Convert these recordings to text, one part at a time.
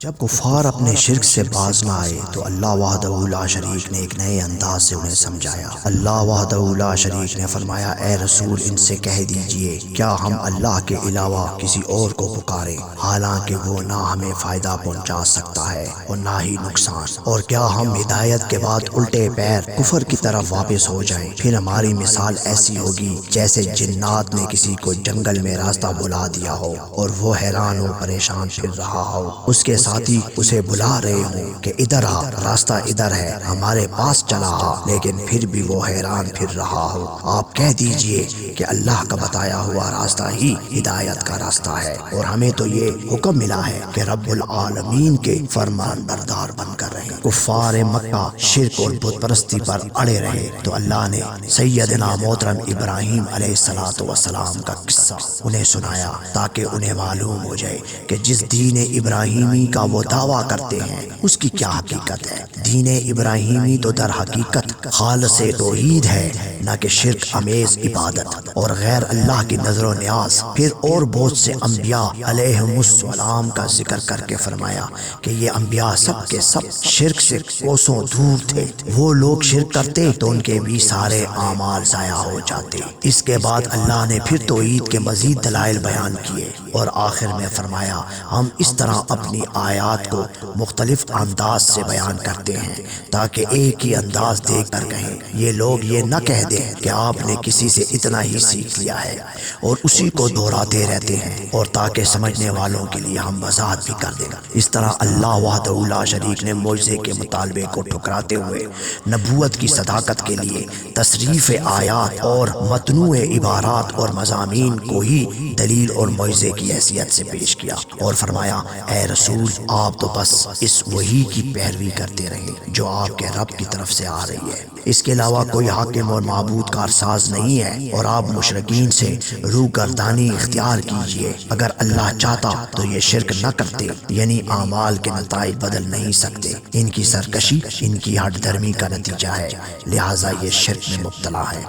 جب کفار اپنے شرک سے باز نہ آئے تو اللہ وحدہ لا شریک نے ایک نئے انداز سے انہیں سمجھایا۔ اللہ وحدہ لا شریک نے فرمایا، اے رسول ان سے کہہ دیجئے کیا ہم اللہ کے علاوہ کسی اور کو پکاریں حالانکہ وہ نہ ہمیں فائدہ پہنچا سکتا ہے اور نہ ہی نقصان، اور کیا ہم ہدایت کے بعد الٹے پیر کفر کی طرف واپس ہو جائیں؟ پھر ہماری مثال ایسی ہوگی جیسے جنات نے کسی کو جنگل میں راستہ بلا دیا ہو اور وہ حیران و پریشان پھر رہا ہو، اس کے ساتھی اسے بلا رہے ہوں کہ ادھر آ، راستہ ادھر ہے، ہمارے پاس چلا آ، لیکن پھر بھی وہ حیران پھر رہا ہو۔ آپ کہہ دیجئے کہ اللہ کا بتایا ہوا راستہ ہی ہدایت کا راستہ ہے، اور ہمیں تو یہ حکم ملا ہے کہ رب العالمین کے فرمان بردار بن کر رہیں۔ کفار مکہ شرک اور بت پرستی پر اڑے رہے تو اللہ نے سیدنا محترم ابراہیم علیہ السلام کا قصہ انہیں سنایا تاکہ انہیں معلوم ہو جائے کہ جس دین ابراہیمی کا وہ دعویٰ کرتے ہیں اس کی کیا حقیقت ہے۔ دین ابراہیمی تو در حقیقت خالص توحید ہے، نہ کہ شرک امیز عبادت اور غیر اللہ کی نظر و نیاز۔ پھر اور بہت سے انبیاء علیہم السلام کا ذکر کر کے فرمایا کہ یہ انبیاء سب کے سب شرک سے کوسوں دور تھے، وہ لوگ شرک کرتے تو ان کے بھی سارے اعمال ضائع ہو جاتے۔ اس کے بعد اللہ نے پھر توحید کے مزید دلائل بیان کیے اور آخر میں فرمایا ہم اس طرح اپنی آیات کو مختلف انداز سے بیان کرتے ہیں تاکہ ایک ہی انداز دیکھ کر کہیں یہ لوگ یہ نہ کہہ دیں کہ آپ نے کسی سے اتنا ہی سیکھ لیا ہے اور اسی کو دہراتے رہتے ہیں، اور تاکہ سمجھنے والوں کے لیے ہم وضاحت بھی کر دیں۔ اس طرح اللہ وحدہ لا شریک نے معجزے کے مطالبے کو ٹھکراتے ہوئے نبوت کی صداقت کے لیے تصریف آیات اور متنوع عبارات اور مضامین کو ہی دلیل اور معجزے کی حیثیت سے پیش کیا اور فرمایا، اے رسول آپ تو بس اس وحی کی پیروی کرتے رہیں جو آپ کے رب کی طرف سے آ رہی ہے، اس کے علاوہ کوئی حاکم اور معبود کارساز نہیں ہے، اور آپ مشرکین سے روگردانی اختیار کیجئے۔ اگر اللہ چاہتا تو یہ شرک نہ کرتے، یعنی اعمال کے نتائج بدل نہیں سکتے، ان کی سرکشی ان کی ہٹ دھرمی کا نتیجہ ہے، لہٰذا یہ شرک میں مبتلا ہے،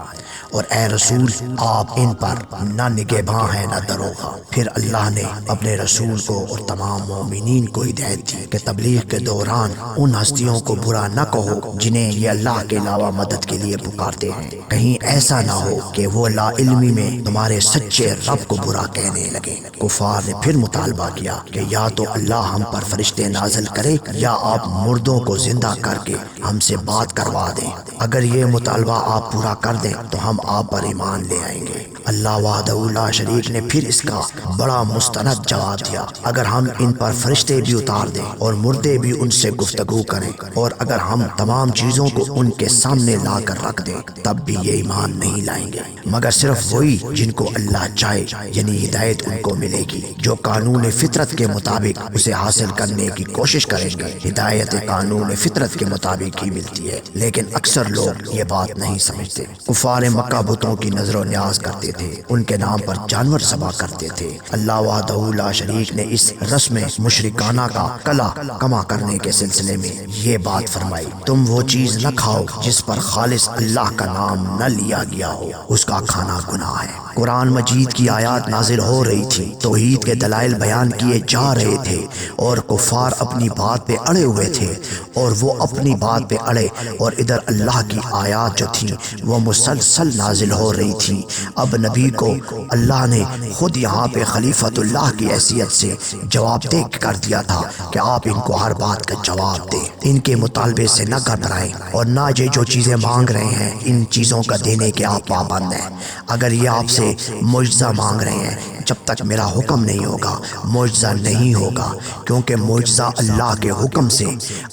اور اے رسول آپ ان پر نہ نگہباں ہیں نہ دروغہ۔ پھر اللہ نے اپنے رسول کو اور تمام مومنین کو ہدایت دی کہ تبلیغ کے دوران ان ہستیوں کو برا نہ کہو جنہیں یہ اللہ کے علاوہ مدد کے لیے پکارتے ہیں، کہیں ایسا نہ ہو کہ وہ لا علمی میں تمہارے سچے رب کو برا کہنے لگے۔ کفار نے پھر مطالبہ کیا کہ یا تو اللہ ہم پر فرشتے نازل کرے یا آپ مردوں کو زندہ کر کے ہم سے بات کروا دیں، اگر یہ مطالبہ آپ پورا کر دیں تو ہم آپ پر ایمان لے آئیں گے۔ اللہ وحدہ لا شریک نے پھر اس کا بڑا مستند جواب دیا، اگر ہم ان پر فرشتے بھی اتار دیں اور مردے بھی ان سے گفتگو کریں، اور اگر ہم تمام چیزوں کو ان کے سامنے لا کر رکھ دیں تب بھی یہ ایمان نہیں لائیں گے، مگر صرف وہی جن کو اللہ چاہے، یعنی ہدایت ان کو ملے گی جو قانون فطرت کے مطابق اسے حاصل کرنے کی کوشش کریں گے۔ ہدایت قانون فطرت کے مطابق ہی ملتی ہے، لیکن اکثر لوگ یہ بات نہیں سمجھتے۔ کفار مکہ بتوں کی نظر و نیاز کرتے تھے، ان کے نام پر جانور ذبح کرتے تھے۔ اللہ وحدہ لا شریک نے اس رسم مشرکانہ کا کلا کما کرنے کے سلسلے میں یہ بات فرمائی، تم وہ چیز نہ کھاؤ جس پر خالص اللہ کا نام نہ لیا گیا ہو، اس کا کھانا گناہ ہے۔ قرآن مجید کی آیات نازل ہو رہی تھی، توحید کے دلائل بیان کیے جا رہے تھے، اور کفار اپنی بات پہ اڑے ہوئے تھے، اور وہ اپنی بات پہ اڑے، اور ادھر اللہ کی آیات جو تھیں وہ مسلسل نازل ہو رہی تھی۔ اب نبی کو اللہ نے خود یہاں پہ خلیفۃ اللہ کی حیثیت سے جواب دہ کر دیا تھا کہ آپ ان کو ہر بات کا جواب دیں، ان کے مطالبے سے نہ گھبرائیں، اور نہ یہ جو چیزیں مانگ رہے ہیں ان چیزوں کا دینے کے آپ پابند ہیں۔ اگر یہ آپ سے معجزہ مانگ رہے ہیں، جب تک میرا حکم نہیں ہوگا معجزہ نہیں ہوگا، کیونکہ معجزہ اللہ کے حکم سے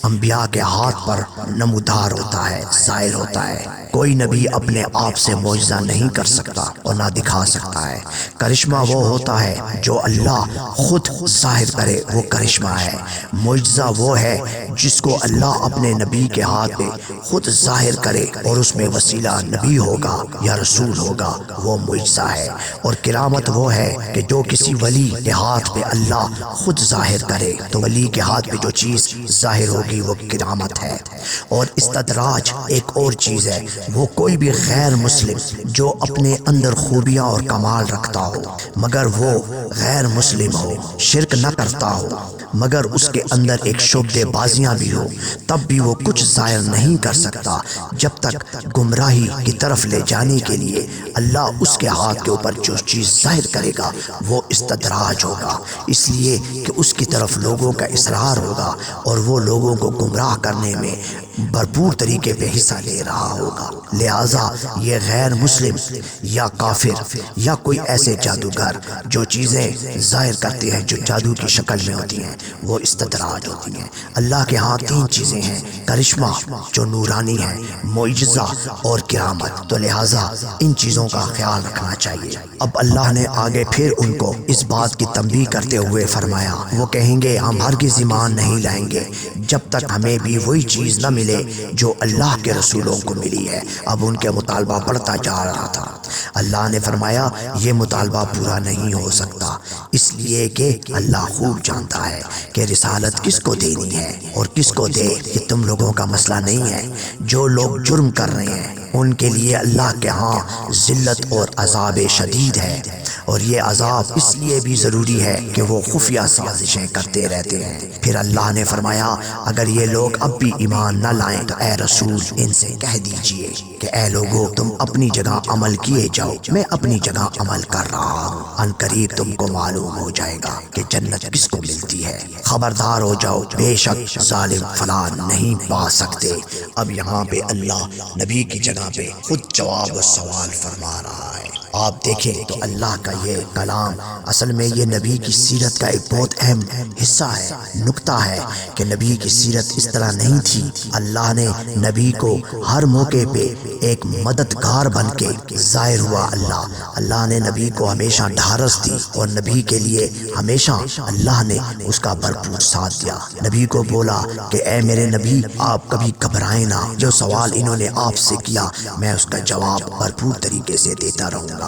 انبیاء کے ہاتھ پر نمودار ہوتا ہے، ظاہر ہوتا ہے۔ کوئی نبی اپنے آپ سے معجزہ نہیں کر سکتا اور نہ دکھا سکتا ہے۔ کرشمہ وہ ہوتا ہے جو اللہ خود ظاہر کرے، وہ کرشمہ ہے۔ معجزہ وہ ہے جس کو اللہ اپنے نبی کے ہاتھ پہ خود ظاہر کرے اور اس میں وسیلہ نبی ہوگا یا رسول ہوگا، وہ معجزہ ہے۔ اور کرامت وہ ہے کہ جو کسی ولی کے ہاتھ پہ اللہ خود ظاہر کرے تو ولی کے ہاتھ پہ جو چیز ظاہر ہوگی وہ کرامت ہے۔ اور استدراج ایک اور چیز ہے، وہ کوئی بھی غیر مسلم جو اپنے اندر خوبیاں اور کمال رکھتا ہو مگر وہ غیر مسلم ہو، شرک نہ کرتا ہو مگر اس کے اندر ایک شعبدے بازیاں بھی ہو، تب بھی وہ کچھ ظاہر نہیں کر سکتا جب تک گمراہی کی طرف لے جانے کے لیے اللہ اس کے ہاتھ کے اوپر جو چیز ظاہر کرے گا وہ استدراج ہوگا، اس لیے کہ اس کی طرف لوگوں کا اصرار ہوگا اور وہ لوگوں کو گمراہ کرنے میں بھرپور طریقے پہ حصہ لے رہا ہوگا۔ لہٰذا یہ غیر مسلم یا کافر یا کوئی ایسے جادوگر جو چیزیں ظاہر کرتے ہیں جو جادو کی شکل میں ہوتی ہیں وہ استدراج ہوتی ہیں۔ اللہ کے ہاں تین چیزیں ہیں، کرشمہ جو نورانی ہے، معجزہ اور کرامت، تو لہٰذا ان چیزوں کا خیال رکھنا چاہیے۔ اب اللہ نے آگے پھر ان کو اس بات کی تنبیہ کرتے ہوئے فرمایا، وہ کہیں گے ہم ہرگز ایمان نہیں لائیں گے جب تک ہمیں بھی وہی چیز نہ ملے جو اللہ کے رسولوں کو ملی ہے۔ اب ان کے مطالبہ بڑھتا جا رہا تھا۔ اللہ نے فرمایا یہ مطالبہ پورا نہیں ہو سکتا، اس لیے کہ اللہ خوب جانتا ہے کہ رسالت کس کو دینی ہے اور کس کو دے، یہ تم لوگوں کا مسئلہ نہیں ہے۔ جو لوگ جرم کر رہے ہیں ان کے لیے اللہ کے ہاں ذلت اور عذاب شدید ہے، اور یہ عذاب اس لیے بھی ضروری ہے کہ وہ خفیہ سازشیں کرتے رہتے ہیں۔ پھر اللہ نے فرمایا اگر یہ لوگ اب بھی ایمان نہ لائیں تو اے رسول ان سے کہہ دیجئے کہ اے لوگو تم اپنی جگہ عمل کیے جاؤ، میں اپنی جگہ عمل کر رہا ہوں، ان قریب تم کو معلوم ہو جائے گا کہ جنت کس کو ملتی ہے۔ خبردار ہو جاؤ، بے شک ظالم فلاں نہیں پا سکتے۔ اب یہاں پہ اللہ نبی کی جگہ پہ خود جواب و سوال فرما رہا ہے۔ آپ دیکھیں تو اللہ کا یہ کلام اصل میں یہ نبی کی سیرت کا ایک بہت اہم حصہ ہے، نکتہ ہے کہ نبی کی سیرت اس طرح نہیں تھی۔ اللہ نے نبی کو ہر موقع پہ ایک مددگار بن کے ظاہر ہوا۔ اللہ نے نبی کو ہمیشہ ڈھارس دی اور نبی کے لیے ہمیشہ اللہ نے اس کا بھرپور ساتھ دیا۔ نبی کو بولا کہ اے میرے نبی آپ کبھی گھبرائیں نہ، جو سوال انہوں نے آپ سے کیا میں اس کا جواب بھرپور طریقے سے دیتا رہوں گا،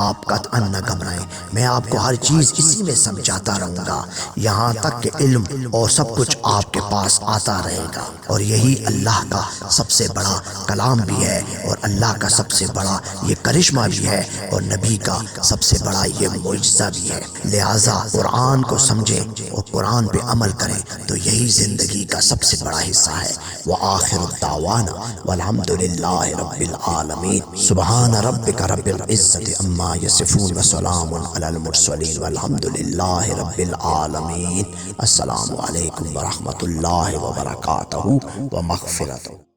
آپ قطعاً نہ گھبرائیں، میں آپ کو ہر چیز اسی میں سمجھاتا رہوں گا یہاں تک کہ علم اور سب کچھ آپ کے پاس آتا رہے گا۔ اور یہی اللہ کا سب سے بڑا کلام بھی ہے اور اللہ کا سب سے بڑا یہ کرشمہ بھی ہے اور نبی کا سب سے بڑا یہ معجزہ بھی ہے۔ لہٰذا قرآن کو سمجھیں اور قرآن پہ عمل کریں تو یہی زندگی کا سب سے بڑا حصہ ہے۔ وآخر دعوانا والحمد للہ رب العالمین۔ سبحان ربک رب العزت عما یصفون وسلام علی المرسلین والحمد للہ رب العالمین۔ السلام علیکم ورحمۃ اللہ وبرکاتہ ومغفرتہ۔